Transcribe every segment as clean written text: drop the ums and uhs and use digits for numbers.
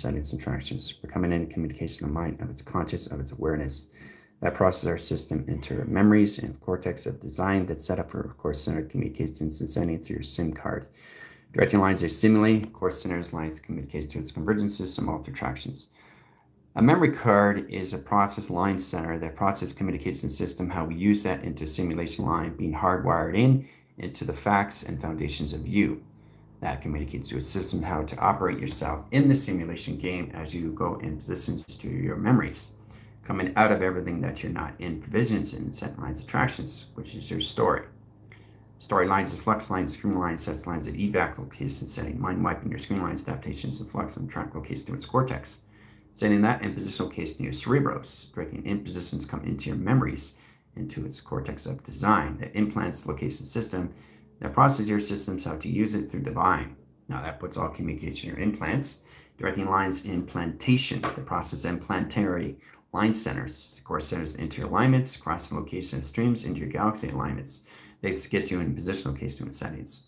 settings and attractions. We're coming into communication of mind, of its conscious, of its awareness. That processes our system into memories and cortex of design that's set up for course center communications and sending through your SIM card. Directing lines are simile, course centers lines communicates to its convergence system, all through attractions. A memory card is a process line center that process communication system, how we use that into simulation line being hardwired into the facts and foundations of you. That communicates to a system how to operate yourself in the simulation game as you go in positions to your memories, coming out of everything that you're not in provisions and set lines attractions, which is your story. Story lines is flux lines, screen lines, sets lines at evac location setting, mind wiping your screen lines, adaptations and flux and track location to its cortex. Setting that in position location to your cerebros, directing in positions come into your memories, into its cortex of design, that implants location system, that processes your systems how to use it through divine. Now that puts all communication in your implants, directing lines implantation, the process implantary line centers, course centers into your alignments, crossing location streams into your galaxy alignments. That gets you in position location and settings.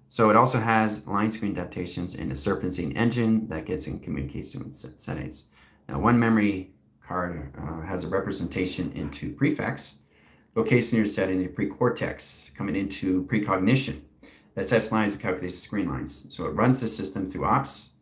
So it also has line screen adaptations in the surfacing engine that gets in communication settings. Now, one memory card has a representation into prefix, location you're setting in pre-cortex, coming into precognition. That sets lines and calculates screen lines. So it runs the system through ops.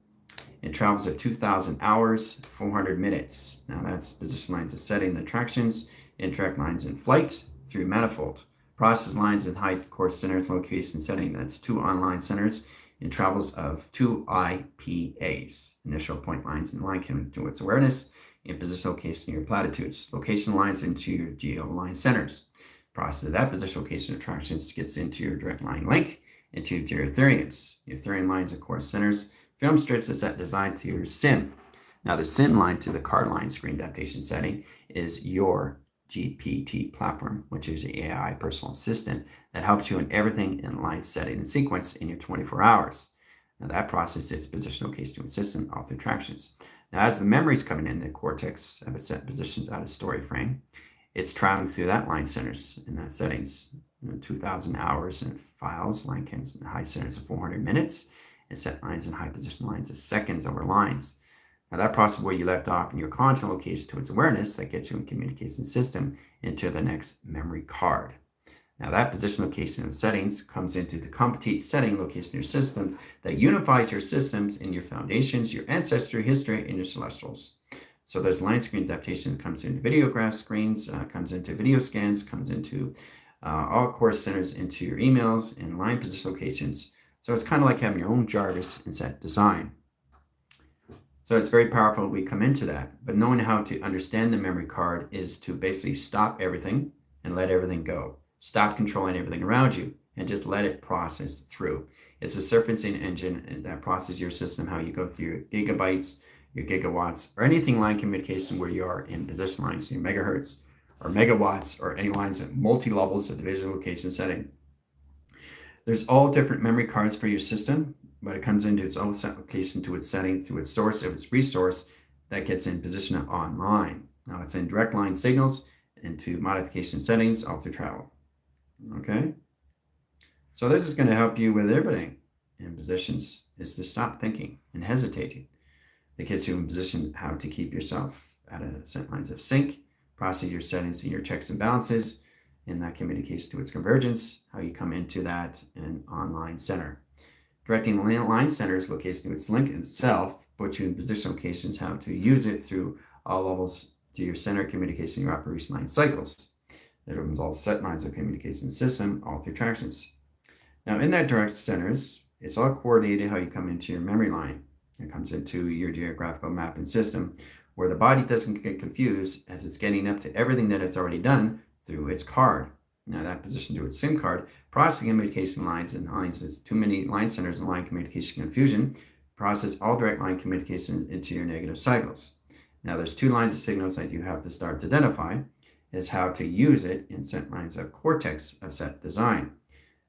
It travels at 2,000 hours, 400 minutes. Now that's position lines of setting the attractions, interact lines in flight through manifold. Process lines in high course centers, location setting. That's 2 online centers in travels of 2 IPAs. Initial point lines in line can do its awareness in position location your platitudes. Location lines into your geo line centers. Process of that position location attractions gets into your direct line link into your Ethereans. Your Etherean lines of course centers. Film strips is set designed to your SIM. Now the SIM line to the card line screen adaptation setting is your GPT platform, which is the AI personal assistant that helps you in everything in line setting and sequence in your 24 hours. Now that process is position location to its system, all through attractions. Now as the memories coming in the cortex of its set positions out of story frame, it's traveling through that line centers in that settings, 2,000 hours in files, line cans and high centers of 400 minutes, and set lines and high position lines as seconds over lines. Now that process where you left off in your conscious location to its awareness, that gets you in communication system into the next memory card. Now that position location and settings comes into the complete setting location of your systems that unifies your systems in your foundations, your ancestry, history, and your celestials. So there's line screen adaptation comes into videograph screens, comes into video scans, comes into all course centers into your emails and line position locations. So it's kind of like having your own Jarvis in set design. So it's very powerful we come into that, but knowing how to understand the memory card is to basically stop everything and let everything go. Stop controlling everything around you and just let it process through. It's a surfacing engine that processes your system, how you go through your gigabytes, your gigawatts, or anything line communication where you are in position lines, your megahertz or megawatts, or any lines at multi-levels at the visual location setting. There's all different memory cards for your system, but it comes into its own set location to its setting through its source of its resource that gets in position online. Now it's in direct line signals into modification settings all through travel. Okay? So this is going to help you with everything in positions, is to stop thinking and hesitating. It gets you in position how to keep yourself at a set lines of sync, process your settings and your checks and balances, and that communicates to its convergence, how you come into that in an online center. Directing line centers location to its link itself puts you in position locations how to use it through all levels to your center communication, your operation line cycles. It opens all set lines of communication system, all through attractions. Now in that direct centers, it's all coordinated how you come into your memory line. It comes into your geographical mapping system where the body doesn't get confused as it's getting up to everything that it's already done through its card. Now that position to its SIM card, processing communication lines and lines is too many line centers and line communication confusion, process all direct line communication into your negative cycles. Now there's 2 lines of signals that you have to start to identify, is how to use it in set lines of cortex of set design.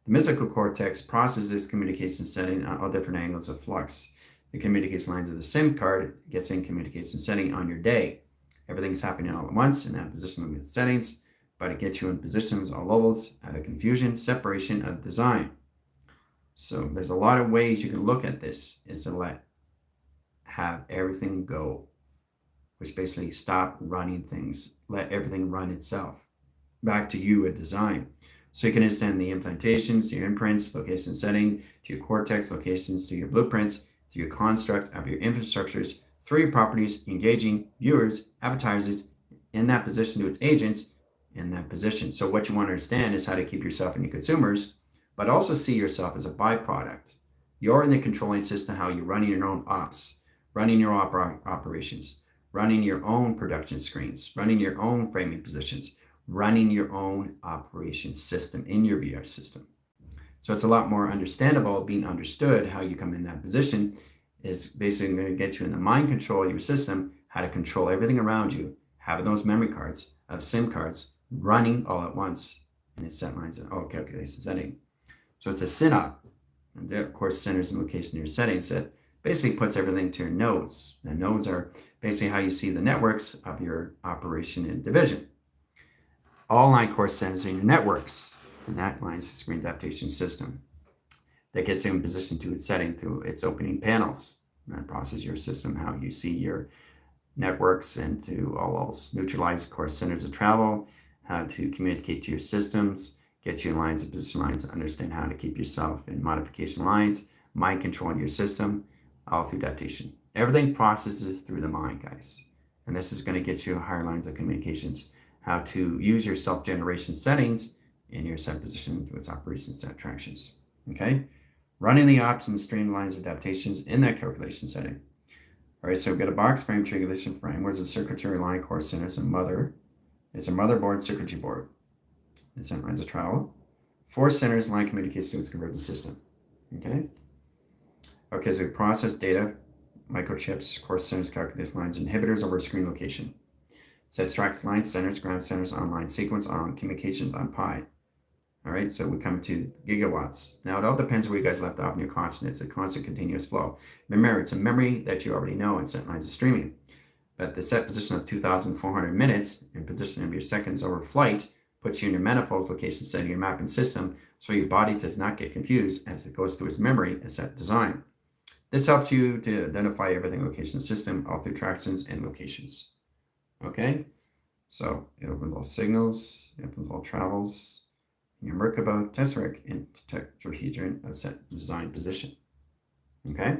The mystical cortex processes communication setting on all different angles of flux. The communication lines of the SIM card gets in communication setting on your day. Everything's happening all at once in that position of settings, but it gets you in positions all levels out of confusion, separation of design. So there's a lot of ways you can look at this, is to let have everything go, which basically stop running things, let everything run itself back to you at design. So you can understand the implementations, your imprints, location setting, to your cortex, locations, to your blueprints, to your construct of your infrastructures, through your properties, engaging viewers, advertisers in that position to its agents in that position. So what you want to understand is how to keep yourself and your consumers, but also see yourself as a byproduct. You're in the controlling system, how you're running your own ops, running your operations, running your own production screens, running your own framing positions, running your own operation system in your VR system. So it's a lot more understandable, being understood how you come in that position is basically going to get you in the mind control of your system, how to control everything around you, having those memory cards of SIM cards running all at once. And it set lines and calculation setting. So it's a synop. And that, of course, centers and location in your settings that basically puts everything to your nodes. And nodes are basically how you see the networks of your operation and division. All line course centers in your networks. And that line's the screen adaptation system that gets you in position to its setting through its opening panels. And that processes your system, how you see your networks, and to all else neutralize course centers of travel, how to communicate to your systems, get you in lines and position lines, understand how to keep yourself in modification lines, mind controlling your system, all through adaptation. Everything processes through the mind, guys. And this is going to get you higher lines of communications, how to use your self-generation settings in your set position with operations and attractions. Okay? Running the ops and streamlines adaptations in that calculation setting. All right, so we've got a box frame, triangulation frame. Where's the circuitry line core centers and mother? It's a motherboard circuitry board. It's in lines of travel. 4 centers line communication to its convergence system. Okay? Okay, so we process data, microchips, core centers, calculation lines, inhibitors over screen location. So extract line centers, ground centers, online sequence, on communications, on pi. All right, so we come to gigawatts. Now, it all depends where you guys left off in your constant. It's a constant continuous flow. Remember, it's a memory that you already know in set lines of streaming. But the set position of 2,400 minutes and position of your seconds over flight puts you in your manifold location setting your mapping system so your body does not get confused as it goes through its memory and set design. This helps you to identify everything location system, all through attractions and locations. Okay, so it opens all signals, it opens all travels, your Merkaba tesseract and tetrahedron of set design position. Okay,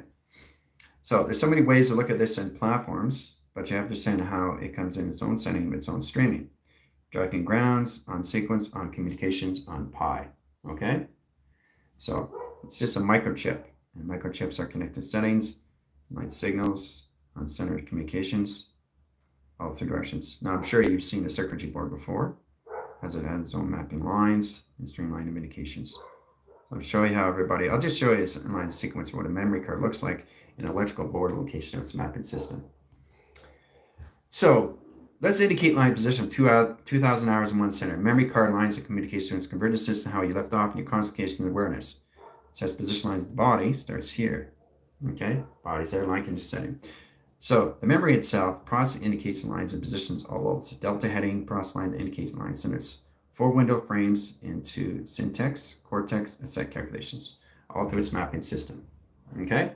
so there's so many ways to look at this in platforms, but you have to understand how it comes in its own setting, its own streaming. Directing grounds, on sequence, on communications, on pi. Okay, so it's just a microchip, and microchips are connected settings, light signals, on centered communications, all 3 directions. Now, I'm sure you've seen the circuitry board before, as it has its own mapping lines and streamline communications. So I'll show you how I'll just show you a line sequence of what a memory card looks like in an electrical board location of its mapping system. So let's indicate line position of 2,000 hours in one center. Memory card lines of communication with its convergence system, how you left off in your concentration and awareness. Sets position lines of the body, starts here. Okay, body's there, line condition setting. So the memory itself, process indicates lines and positions all over. So delta heading, process line indicates line centers. 4 window frames into syntax, cortex, and set calculations, all through its mapping system. Okay?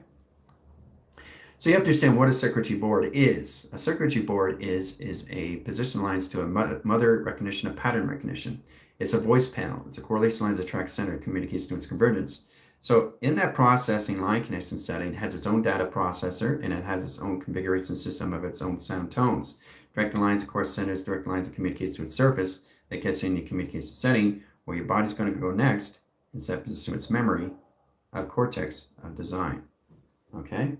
So you have to understand what a circuitry board is. A circuitry board is a position lines to a mother recognition, a pattern recognition. It's a voice panel. It's a correlation lines that track center communication to its convergence. So in that processing line connection setting, it has its own data processor, and it has its own configuration system of its own sound tones. Direct lines, of course, centers, direct lines that communicates to its surface that gets in your communication setting, where your body's going to go next and set position to its memory of cortex of design. Okay?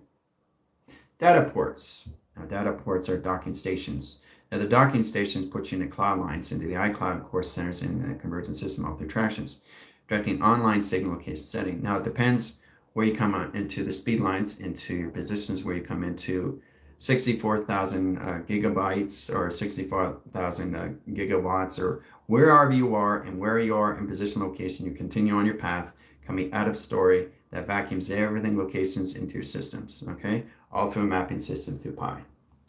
Data ports. Now, data ports are docking stations. Now, the docking stations put you in the cloud lines into the iCloud course centers in the convergence system all through attractions. Directing online signal location setting. Now, it depends where you come into the speed lines, into your positions, where you come into 64,000 gigabytes or 64,000 gigawatts, or wherever you are and where you are in position location, you continue on your path, coming out of story that vacuums everything locations into your systems, okay? All through a mapping system through Pi,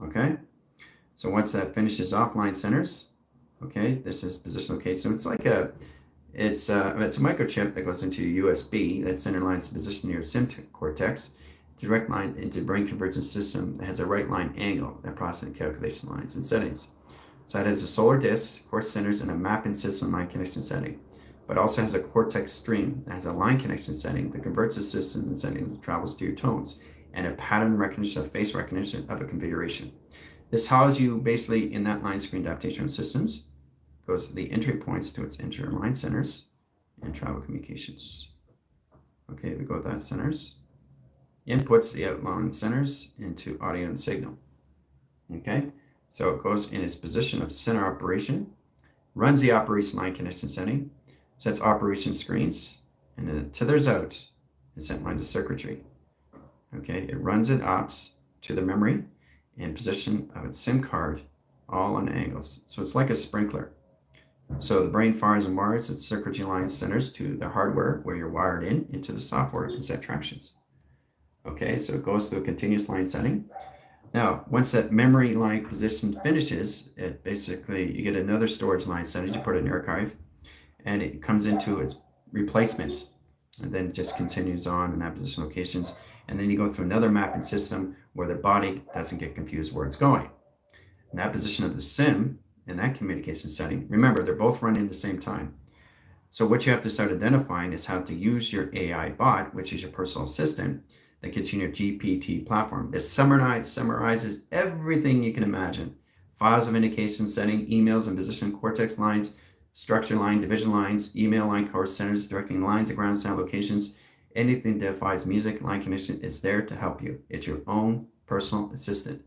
okay? So once that finishes offline centers, okay, this is position location. So it's like it's a microchip that goes into your USB that center lines the position of your SIM cortex, direct line into brain convergence system that has a right line angle that processes calculation lines and settings. So it has a solar disk, course centers, and a mapping system line connection setting, but also has a cortex stream that has a line connection setting that converts the system and setting that travels to your tones, and a pattern recognition of face recognition of a configuration. This allows you basically in that line screen adaptation systems, goes to the entry points to its interline centers and travel communications. Okay, we go with that centers. Inputs the outline centers into audio and signal. Okay, so it goes in its position of center operation, runs the operation line connection setting, sets operation screens, and then it tethers out and set lines of circuitry. Okay, it runs it ops to the memory and position of its SIM card, all on angles. So it's like a sprinkler. So the brain fires and wires its circuitry line centers to the hardware where you're wired in into the software and set tractions. Okay, so it goes through a continuous line setting. Now, once that memory line position finishes, it basically, you get another storage line set, you put it in archive, and it comes into its replacement, and then it just continues on in that position locations, and then you go through another mapping system where the body doesn't get confused where it's going. And that position of the SIM in that communication setting, remember, they're both running at the same time. So what you have to start identifying is how to use your AI bot, which is your personal assistant, that gets you in your GPT platform. It summarizes everything you can imagine. Files of indication setting, emails and position cortex lines, structure line, division lines, email line, course centers, directing lines, and ground sound locations. Anything that defies music, line connection, is there to help you. It's your own personal assistant.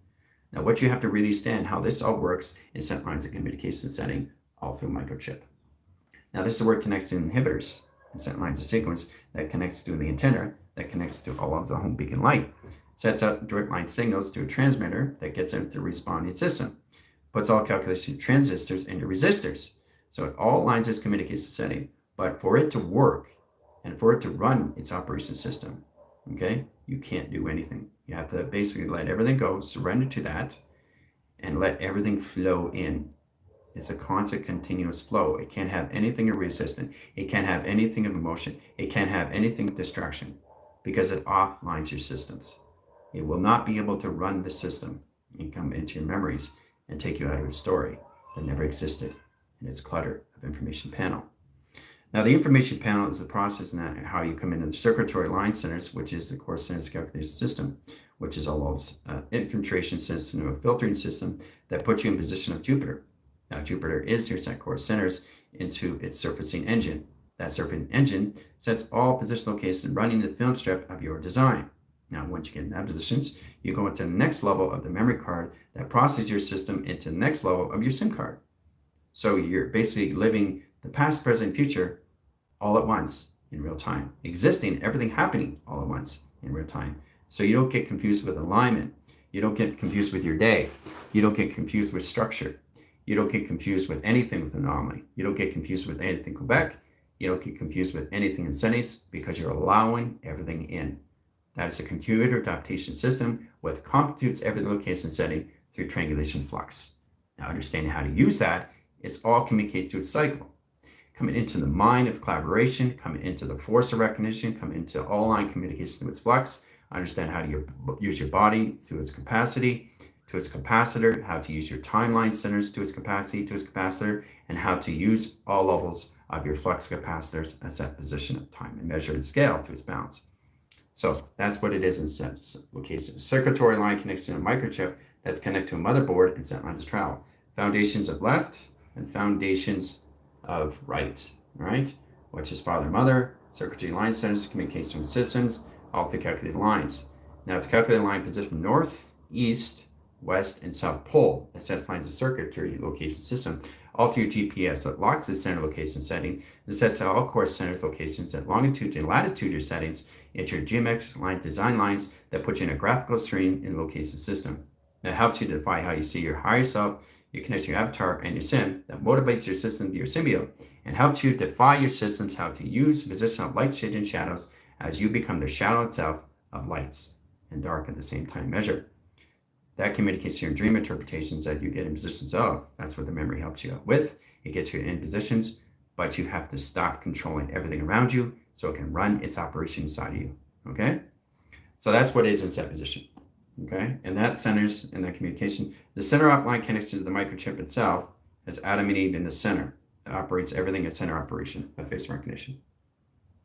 Now, what you have to really understand how this all works is set lines of communication setting all through microchip. Now, this is where it connects to inhibitors and set lines of sequence that connects to the antenna that connects to all of the home beacon light, sets out direct line signals to a transmitter that gets into the responding system, puts all calculation transistors into resistors. So it all lines its communication setting, but for it to work and for it to run its operation system, okay, you can't do anything. You have to basically let everything go, surrender to that, and let everything flow in. It's a constant, continuous flow. It can't have anything of resistance. It can't have anything of emotion. It can't have anything of distraction because it offlines your systems. It will not be able to run the system and come into your memories and take you out of a story that never existed in its clutter of information panel. Now, the information panel is the process and how you come into the circuitry line centers, which is the core centers calculation system, which is all of infiltration system, a filtering system that puts you in position of Jupiter. Now, Jupiter is your set core centers into its surfacing engine. That surfacing engine sets all position locations running the film strip of your design. Now, once you get in that positions, you go into the next level of the memory card that processes your system into the next level of your SIM card. So you're basically living the past, present, future all at once in real time, existing, everything happening all at once in real time. So you don't get confused with alignment. You don't get confused with your day. You don't get confused with structure. You don't get confused with anything with anomaly. You don't get confused with anything Quebec. You don't get confused with anything in settings because you're allowing everything in. That is a computer adaptation system with computes every location setting through triangulation flux. Now, understanding how to use that, it's all communicated through a cycle. Coming into the mind of collaboration, coming into the force of recognition, coming into all line communication through its flux, understand how to use your body through its capacity, to its capacitor, how to use your timeline centers to its capacity, to its capacitor, and how to use all levels of your flux capacitors as that position of time and measure and scale through its balance. So that's what it is in set location. Circuitry line connects to a microchip that's connected to a motherboard and set lines of travel. Foundations of left and foundations of right, right? Which is father, mother, circuitry line centers, communication systems, all through calculated lines. Now it's calculated line position north, east, west, and south pole that sets lines of circuitry location system all through GPS that locks the center location setting that sets all course centers locations at longitude and latitude settings into your geometric line design lines that put you in a graphical stream in the location system. That helps you to define how you see your higher self, your connection, your avatar, and your sim that motivates your system to your symbiote and helps you defy your systems how to use the position of light, shade, and shadows as you become the shadow itself of lights and dark at the same time measure. That communicates to your dream interpretations that you get in positions of. That's what the memory helps you out with. It gets you in positions, but you have to stop controlling everything around you so it can run its operation inside of you. Okay? So that's what it is in set position. Okay, and that centers in that communication. The center upline connection to the microchip itself has Adam and Eve in the center. It operates everything at center operation of face recognition.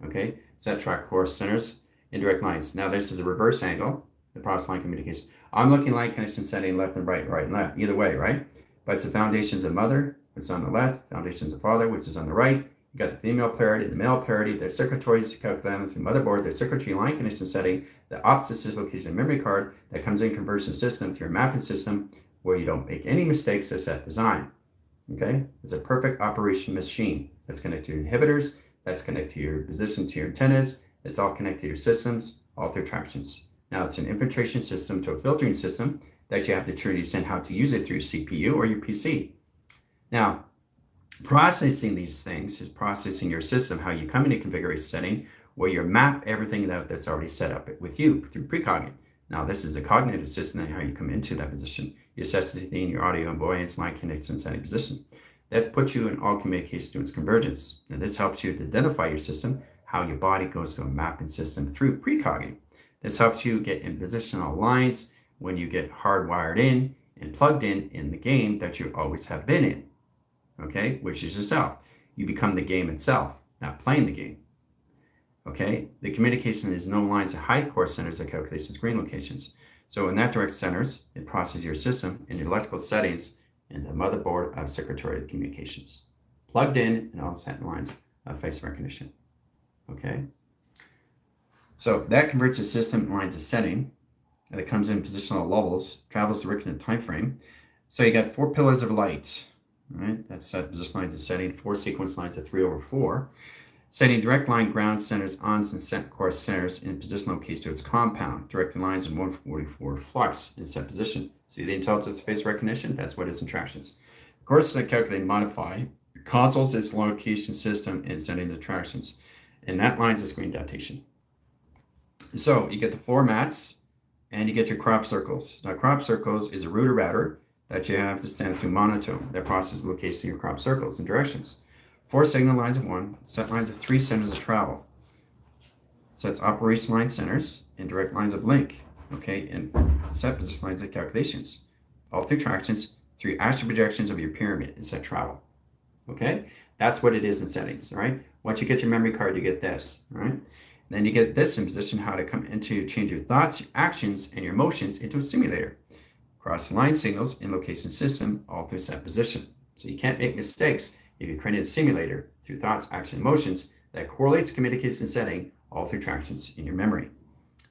Okay, set track course centers indirect lines. Now this is a reverse angle, the process line communication. I'm looking line connection setting left and right, right and left, either way, right? But it's the foundations of mother, which is on the left, foundations of father, which is on the right. You got the female polarity, the male polarity, their circuitries calculated through motherboard, their circuitry line connection setting, the opposite location of memory card that comes in conversion system through a mapping system where you don't make any mistakes as set design. Okay, it's a perfect operation machine that's connected to your inhibitors, that's connected to your position to your antennas, it's all connected to your systems, all through tractions. Now it's an infiltration system to a filtering system that you have to truly send how to use it through your CPU or your PC. Now, processing these things is processing your system, how you come into configuration setting, where you map everything that's already set up with you through precognition. Now, this is a cognitive system and how you come into that position. Your sensitivity, your audio and avoidance, line connection setting position. That puts you in all communication to its convergence. And this helps you to identify your system, how your body goes to a mapping system through precognition. This helps you get in positional lines when you get hardwired in and plugged in the game that you always have been in. Okay, which is yourself. You become the game itself, not playing the game. Okay, the communication is no lines of high core centers that calculates the screen locations. So in that direct centers, it processes your system and your electrical settings and the motherboard of secretarial communications. Plugged in and all set lines of face recognition. Okay, so that converts the system lines of setting that comes in positional levels, travels the reckoning time frame. So you got 4 pillars of light. Right, that's set position lines of setting, 4 sequence lines of 3/4. Setting direct line ground centers, ons, and set course centers in position location to its compound. Directed lines in 144 flux in set position. See the intelligence of face recognition? That's what is in tractions. Course that calculate and modify. Consoles its location system and sending the tractions. And that line's a screen adaptation. So you get the formats and you get your crop circles. Now crop circles is a router router that you have to stand through monotone that processes the location of your crop circles and directions. 4 signal lines of 1, set lines of 3 centers of travel. Sets operation line centers and direct lines of link. Okay, and set position lines of calculations. All through tractions, through astral projections of your pyramid and set travel. Okay, that's what it is in settings. All right, once you get your memory card, you get this. All right, then you get this in position, how to come into change your thoughts, your actions, and your emotions into a simulator. Cross the line signals in location system all through set position. So you can't make mistakes if you create a simulator through thoughts, action, emotions that correlates communication setting all through tractions in your memory.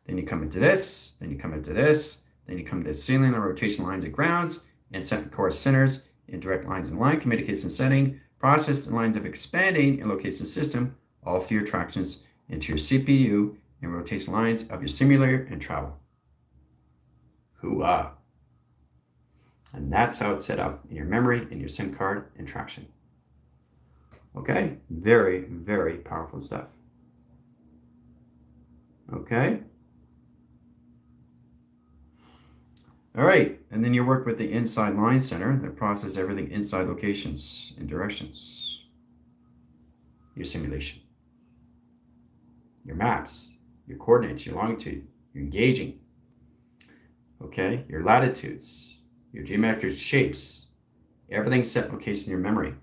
Then you come into this, then you come into this, then you come to ceiling and rotation lines and grounds and set course centers in direct lines and line communication setting, process the lines of expanding in location system all through your tractions into your CPU and rotation lines of your simulator and travel. Hoo-ah. And that's how it's set up in your memory, in your SIM card, and traction. Okay, very, very powerful stuff. Okay. All right, and then you work with the inside line center that processes everything inside locations and directions. Your simulation, your maps, your coordinates, your longitude, your engaging. Okay, your latitudes, your geometric shapes, everything's set location in your memory.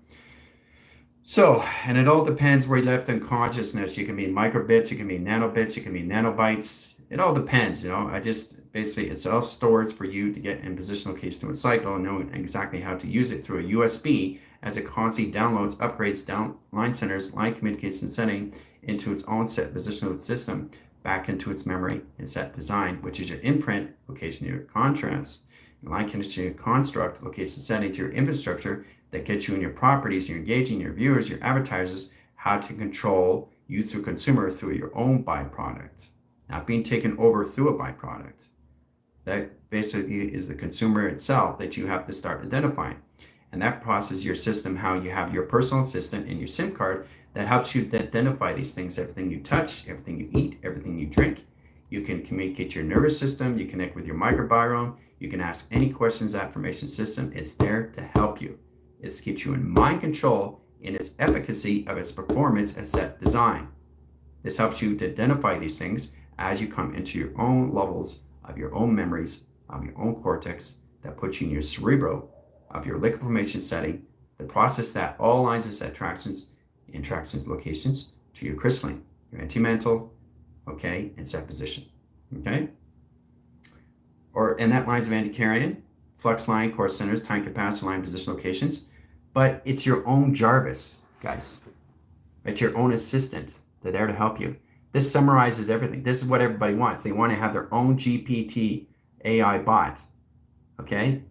So, and it all depends where you left in consciousness. You can be microbits, you can be nanobits, you can be nanobytes. It all depends, I just basically, it's all storage for you to get in positional location to a cycle and know exactly how to use it through a USB as it constantly downloads, upgrades down line centers, line communication setting into its own set positional system back into its memory and set design, which is your imprint location, your contrast, line connection, your construct location setting to your infrastructure that gets you in your properties, you're engaging your viewers, your advertisers, how to control you through consumer through your own byproduct, not being taken over through a byproduct. That basically is the consumer itself that you have to start identifying. And that processes your system, how you have your personal assistant and your SIM card that helps you identify these things, everything you touch, everything you eat, everything you drink. You can communicate your nervous system, you connect with your microbiome, you can ask any questions, affirmation system. It's there to help you. It keeps you in mind control in its efficacy of its performance as set design. This helps you to identify these things as you come into your own levels of your own memories, of your own cortex, that puts you in your cerebro, of your liquid formation setting, the process that all lines of attractions, interactions, locations to your crystalline, your anti-mental, okay, and set position, okay? And that lines of anticarrion, flux line, core centers, time capacity line, position locations, but it's your own Jarvis, guys. It's your own assistant. They're there to help you. This summarizes everything. This is what everybody wants. They want to have their own GPT AI bot, okay?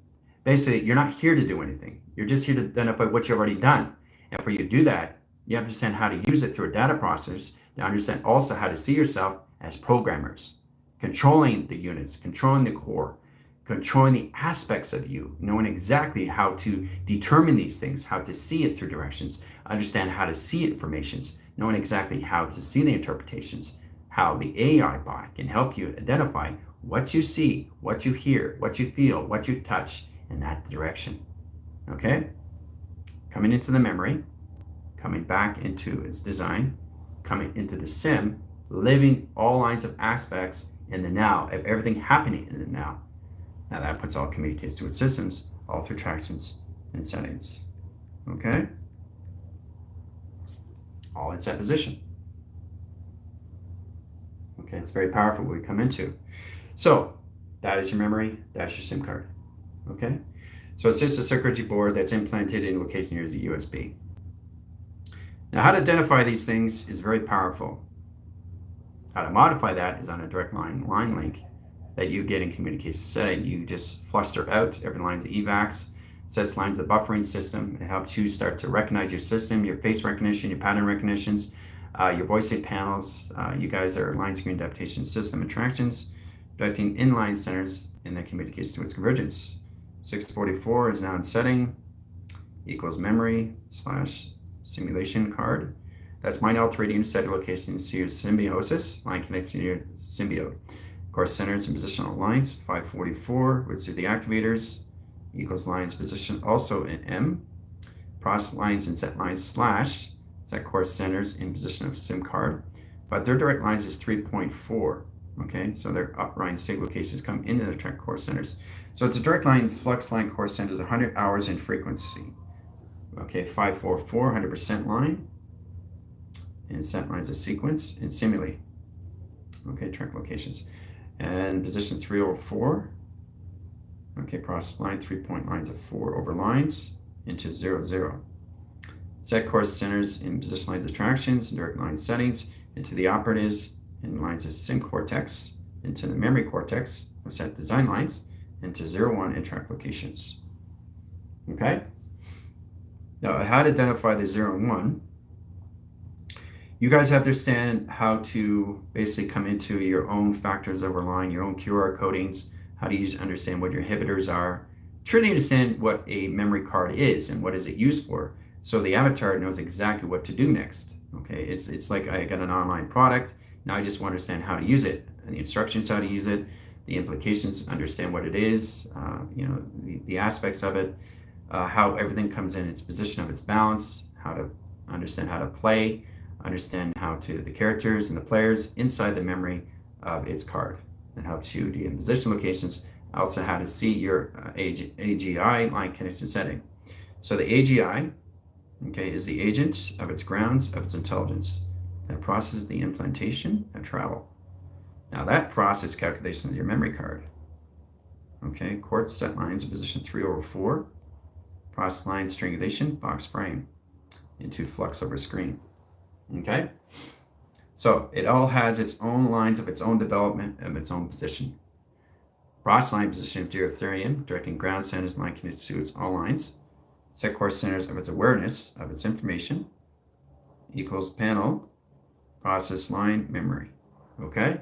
Basically, you're not here to do anything. You're just here to identify what you've already done. And for you to do that, you have to understand how to use it through a data process, to understand also how to see yourself as programmers, controlling the units, controlling the core, controlling the aspects of you, knowing exactly how to determine these things, how to see it through directions, understand how to see informations, knowing exactly how to see the interpretations, how the AI bot can help you identify what you see, what you hear, what you feel, what you touch in that direction. Okay? Coming into the memory, coming back into its design, coming into the sim, living all lines of aspects in the now, of everything happening in the now. Now that puts all communicates to its systems, all through tractions and settings. Okay? All in set position. Okay, it's very powerful what we come into. So that is your memory, that's your SIM card. Okay? So it's just a circuitry board that's implanted in a location here as a USB. Now how to identify these things is very powerful. How to modify that is on a direct line link that you get in communication setting. You just fluster out every line's evacs, sets lines of the buffering system. It helps you start to recognize your system, your face recognition, your pattern recognitions, your voice aid panels. You guys are line screen adaptation system interactions, directing inline centers, and that communicates to its convergence. 644 is now in setting, equals memory / simulation card. That's mind altering set locations to your symbiosis, line connection to your symbiote. Core centers and positional lines, 544, which are the activators, equals lines position also in M. Process lines and set lines / set core centers in position of SIM card. But their direct lines is 3.4. Okay, so their upright state locations come into the track core centers. So it's a direct line flux line core centers, 100 hours in frequency. Okay, 544, 100% line. And set lines of sequence and simulate. Okay, track locations. And position 304. Okay, process line 3-point lines of 4 over lines into 0, 0. Set core centers in position lines of attractions, direct line settings into the operatives and lines of sim cortex, into the memory cortex of set design lines, into 0, 1 and track locations. Okay? Now, how to identify the 0 and 1. You guys have to understand how to basically come into your own factors over line, your own QR codings, how to understand what your inhibitors are, truly understand what a memory card is and what is it used for, so the avatar knows exactly what to do next. Okay, it's like I got an online product, now I just want to understand how to use it, and the instructions how to use it, the implications, understand what it is, the aspects of it, how everything comes in its position of its balance, how to understand how to play, understand how to the characters and the players inside the memory of its card. It helps you in position locations, also how to see your AGI line connection setting. So the AGI, okay, is the agent of its grounds of its intelligence that processes the implantation and travel. Now that process calculation of your memory card. Okay, quartz set lines in position 3 over 4, process line strangulation, box frame into flux over screen. Okay, so it all has its own lines of its own development of its own position. Process line position of deuterium, directing ground centers line connected to its all lines. Set core centers of its awareness of its information equals panel process line memory. Okay,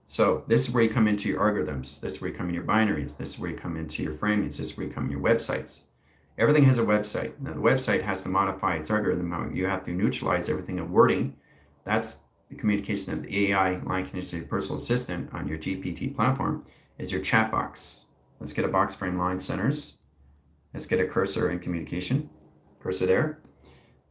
so this is where you come into your algorithms. This is where you come in your binaries. This is where you come into your framings. This is where you come in your websites. Everything has a website. Now the website has to modify its algorithm. You have to neutralize everything in wording. That's the communication of the AI line connection to your personal assistant on your GPT platform is your chat box. Let's get a box frame line centers. Let's get a cursor in communication. Cursor there.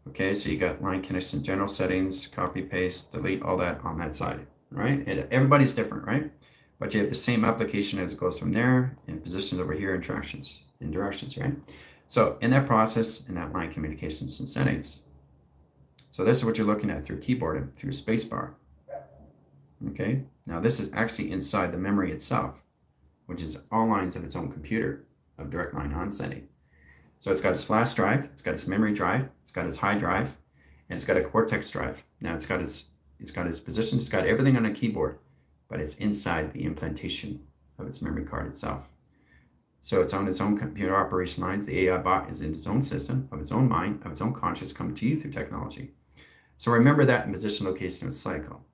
Okay, so you got line connection, general settings, copy, paste, delete, all that on that side. right? And everybody's different, right? But you have the same application as it goes from there and positions over here, interactions and directions, right? So in that process, in that line communications and settings. So this is what you're looking at through keyboard and through spacebar. Okay, now this is actually inside the memory itself, which is all lines of its own computer of direct line on sending. So it's got its flash drive, it's got its memory drive, it's got its high drive, and it's got a Cortex drive. Now it's got its position, it's got everything on a keyboard, but it's inside the implantation of its memory card itself. So it's on its own computer operation lines. The AI bot is in its own system, of its own mind, of its own conscience, coming to you through technology. So remember that in position, location, and cycle.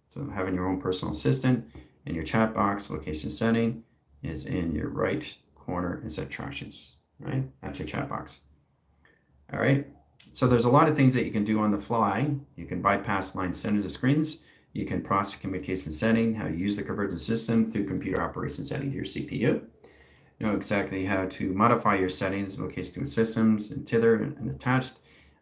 So having your own personal assistant in your chat box, location setting is in your right corner and set attractions, right? That's your chat box. All right. So there's a lot of things that you can do on the fly. You can bypass line centers of screens. You can process communication setting, how to use the convergent system through computer operation setting to your CPU. You know exactly how to modify your settings, location to systems, and tether and attached.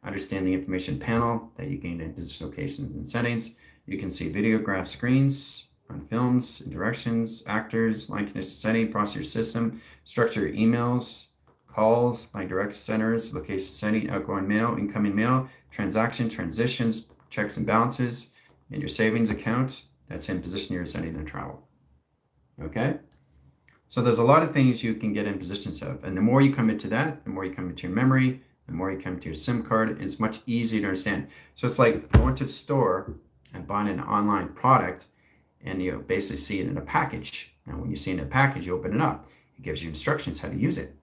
Understand the information panel that you gain in position locations and settings. You can see video graph screens on films, directions, actors, line connection setting, process your system, structure your emails, calls, line direct centers, location setting, outgoing mail, incoming mail, transaction, transitions, checks and balances, and your savings account. That's in position you're sending their travel. Okay? So there's a lot of things you can get in positions of. And the more you come into that, the more you come into your memory, the more you come to your SIM card, and it's much easier to understand. So it's like going to the store and buying an online product, and you basically see it in a package. Now, when you see it in a package, you open it up. It gives you instructions how to use it.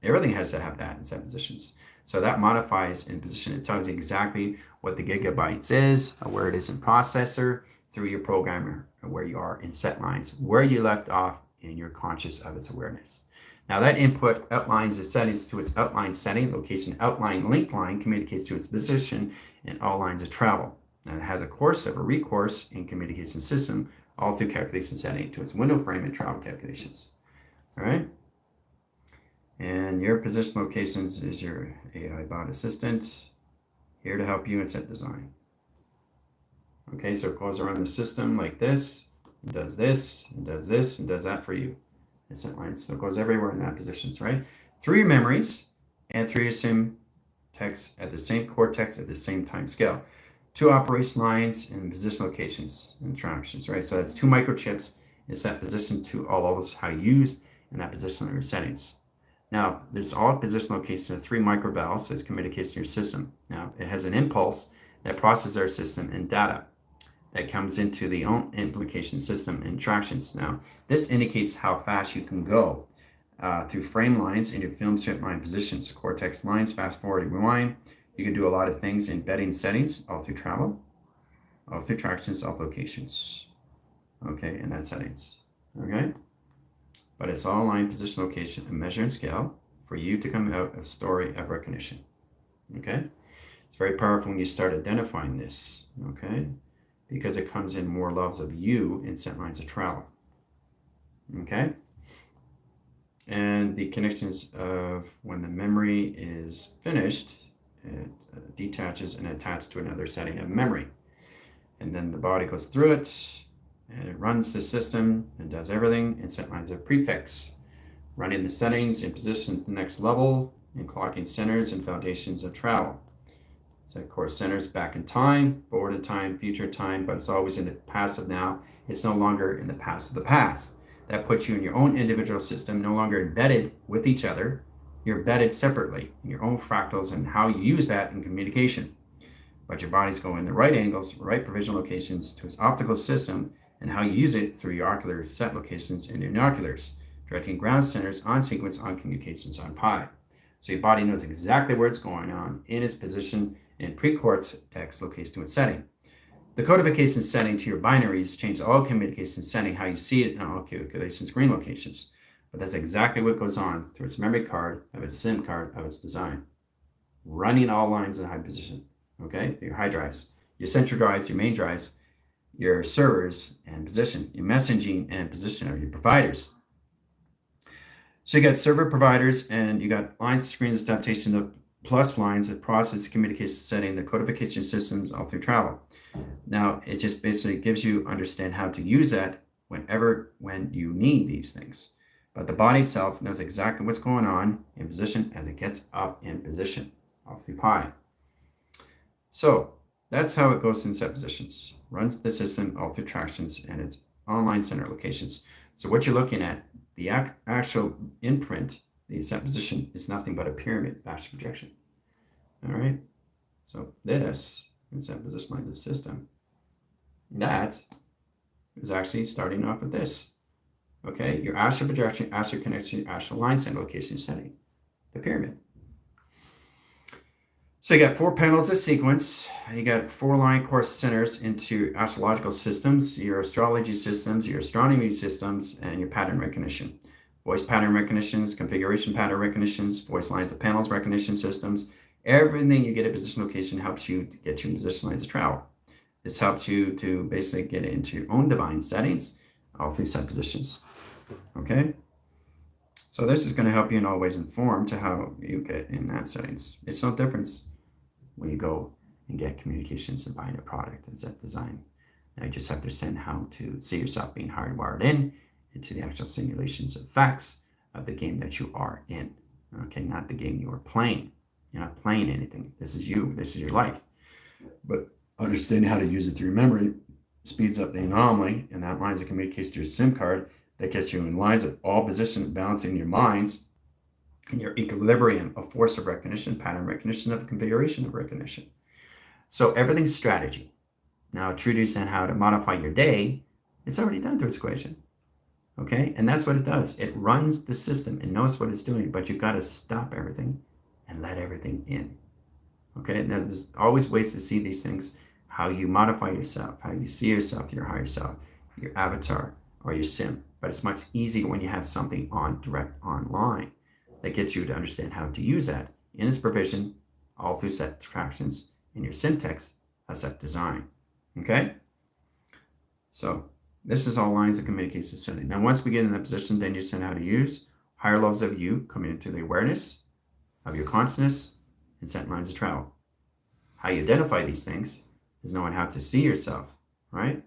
Everything has to have that in set positions. So that modifies in position. It tells you exactly what the gigabytes is, or where it is in processor, through your programmer, or where you are in set lines, where you left off in your conscious of its awareness. Now that input outlines the settings to its outline setting, location outline link line communicates to its position in all lines of travel. Now it has a course of a recourse in communication system, all through calculation setting to its window frame and travel calculations. All right. And your position locations is your AI bot assistant, here to help you in set design. Okay, so it goes around the system like this, and does this, and does this, and does that for you. It's set lines. So it goes everywhere in that positions, right? Through your memories and through your SIM text at the same cortex at the same time scale. 2 operation lines and position locations and interactions, right? So that's 2 microchips in set position to all levels how you use in that position of your settings. Now, there's all position locations of 3 microvalves as communication to your system. Now, it has an impulse that processes our system and data that comes into the own implication system interactions. Now, this indicates how fast you can go through frame lines in your film strip line positions, cortex lines, fast forward, rewind. You can do a lot of things, embedding settings all through travel, all through attractions, all locations. Okay, and that's settings. Okay, but it's all line, position, location, and measure and scale for you to come out of story of recognition. Okay, it's very powerful when you start identifying this. Okay, because it comes in more levels of you in set lines of travel. Okay, and the connections of when the memory is finished, it detaches and attaches to another setting of memory, and then the body goes through it and it runs the system and does everything in set lines of prefix, running the settings in position to the next level and clocking centers and foundations of travel. So of course centers back in time, forward in time, future time, but it's always in the past of now. It's no longer in the past of the past. That puts you in your own individual system, no longer embedded with each other. You're embedded separately in your own fractals and how you use that in communication. But your body's going in the right angles, right provisional locations to its optical system, and how you use it through your ocular set locations and your binoculars, directing ground centers on sequence on communications on pi. So your body knows exactly where it's going on in its position in pre-cortex location to its setting. The codification setting to your binaries changes all communication setting, how you see it in all calculation screen locations. But that's exactly what goes on through its memory card, of its SIM card, of its design. Running all lines in high position, okay? Through your high drives, your central drives, your main drives, your servers and position, your messaging and position of your providers. So you got server providers and you got lines, screens, adaptation of plus lines that process communication setting the codification systems all through travel. Now, it just basically gives you understand how to use that when you need these things. But the body itself knows exactly what's going on in position as it gets up in position, all through pi. So that's how it goes in set positions. Runs the system all through tractions and its online center locations. So what you're looking at, the actual imprint, the set position, is nothing but a pyramid astral projection. All right. So this is set position like the system. That is actually starting off with this. Okay, your astral projection, astral connection, astral line center location setting, the pyramid. So you got 4 panels of sequence. You got 4 line course centers into astrological systems, your astrology systems, your astronomy systems, and your pattern recognition. Voice pattern recognitions, configuration pattern recognitions, voice lines of panels recognition systems. Everything you get at position location helps you to get you in position lines of travel. This helps you to basically get into your own divine settings, all through set positions. Okay? So this is going to help you in all ways inform to how you get in that settings. It's no difference when you go and get communications and buying a product and set design. Now you just have to understand how to see yourself being hardwired into the actual simulations of facts of the game that you are in. Okay, not the game you are playing. You're not playing anything. This is you. This is your life. But understanding how to use it through memory speeds up the anomaly, and that lines of communication to your SIM card that gets you in lines of all position, balancing your minds and your equilibrium of force of recognition, pattern recognition, of configuration of recognition. So everything's strategy. Now, true to understand how to modify your day, it's already done through its equation. Okay, and that's what it does. It runs the system and knows what it's doing, but you've got to stop everything and let everything in. Okay, now there's always ways to see these things, how you modify yourself, how you see yourself, your higher self, your avatar, or your sim. But it's much easier when you have something on direct online that gets you to understand how to use that in its provision, all through set tractions in your syntax of set design. Okay? So this is all lines of communication setting. Now, once we get in that position, then you send how to use higher levels of you coming into the awareness of your consciousness and set lines of travel. How you identify these things is knowing how to see yourself, right?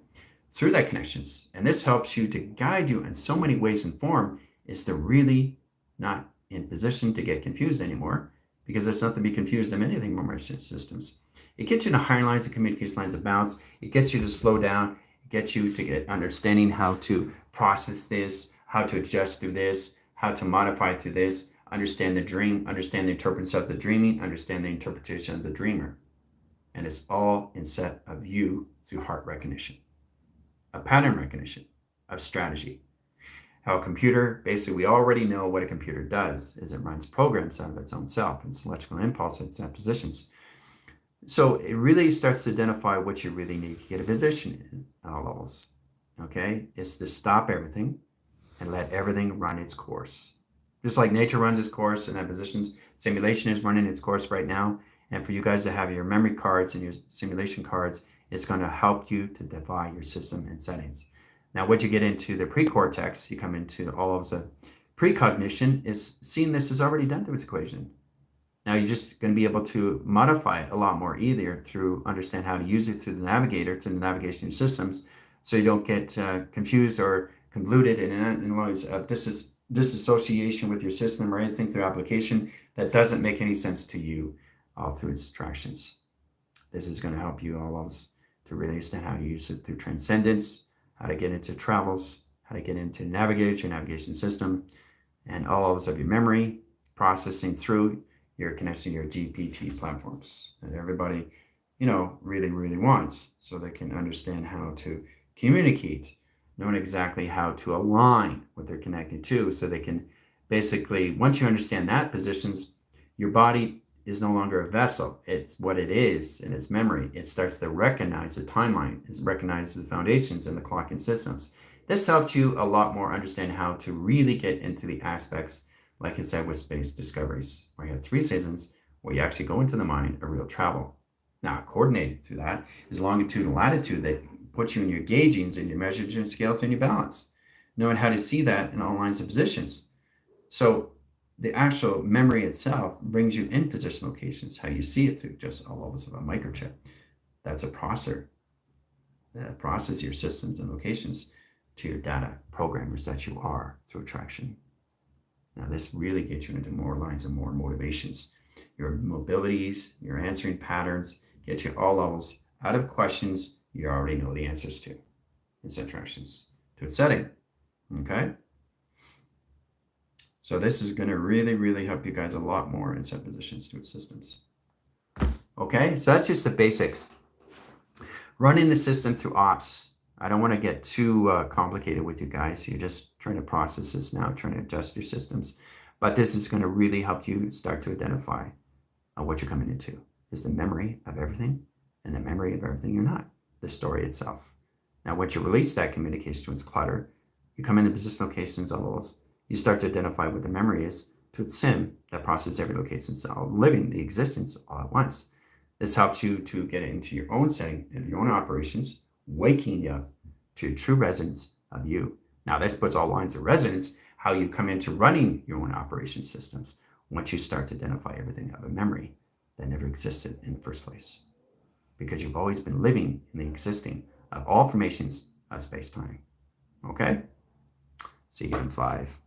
Through that connections. And this helps you to guide you in so many ways and form is to really not in position to get confused anymore, because there's nothing to be confused in anything more systems. It gets you to higher lines of communication, lines of balance. It gets you to slow down. It gets you to get understanding how to process this, how to adjust through this, how to modify through this, understand the dream, understand the interpretation of the dreaming, understand the interpretation of the dreamer. And it's all in set of you through heart recognition, a pattern recognition of strategy. How a computer, basically we already know what a computer does, is it runs programs out of its own self. It's electrical impulse at set positions. So it really starts to identify what you really need to get a position in at all levels. Okay, it's to stop everything and let everything run its course. Just like nature runs its course in that positions, simulation is running its course right now. And for you guys to have your memory cards and your simulation cards, it's going to help you to define your system and settings. Now, once you get into the pre-cortex, you come into all of the precognition, is seeing this is already done through its equation. Now, you're just going to be able to modify it a lot more easier through understand how to use it through the navigator, to the navigation systems, so you don't get confused or convoluted in ways of disassociation with your system or anything through application that doesn't make any sense to you all through its tractions. This is going to help you all else to really understand how to use it through transcendence, how to get into travels, how to get into navigate your navigation system, and all of your memory processing through your connection to your GPT platforms that everybody, really wants, so they can understand how to communicate, knowing exactly how to align what they're connected to, so they can basically, once you understand that positions, your body is no longer a vessel. It's what it is in its memory. It starts to recognize the timeline, it recognizes the foundations and the clocking systems. This helps you a lot more understand how to really get into the aspects, like I said, with space discoveries, where you have 3 seasons where you actually go into the mind of real travel. Now, coordinated through that is longitude and latitude that puts you in your gaugings and your measures and scales and your balance, knowing how to see that in all lines of positions. So the actual memory itself brings you in position locations, how you see it through just all levels of a microchip. That's a processor that processes your systems and locations to your data programmers that you are through attraction. Now, this really gets you into more lines and more motivations. Your mobilities, your answering patterns, get you all levels out of questions you already know the answers to. It's interactions to its setting. Okay? So this is going to really, really help you guys a lot more in set positions to its systems. Okay, so that's just the basics. Running the system through ops. I don't want to get too complicated with you guys. You're just trying to process this now, trying to adjust your systems. But this is going to really help you start to identify what you're coming into. Is the memory of everything and the memory of everything you're not, the story itself. Now, once you release that communication to its clutter, you come into position locations, all those, you start to identify what the memory is to its SIM that processes every location, so living the existence all at once. This helps you to get into your own setting of your own operations, waking you up to true resonance of you. Now, this puts all lines of resonance, how you come into running your own operation systems once you start to identify everything of a memory that never existed in the first place. Because you've always been living in the existing of all formations of space-time. Okay? See you in 5.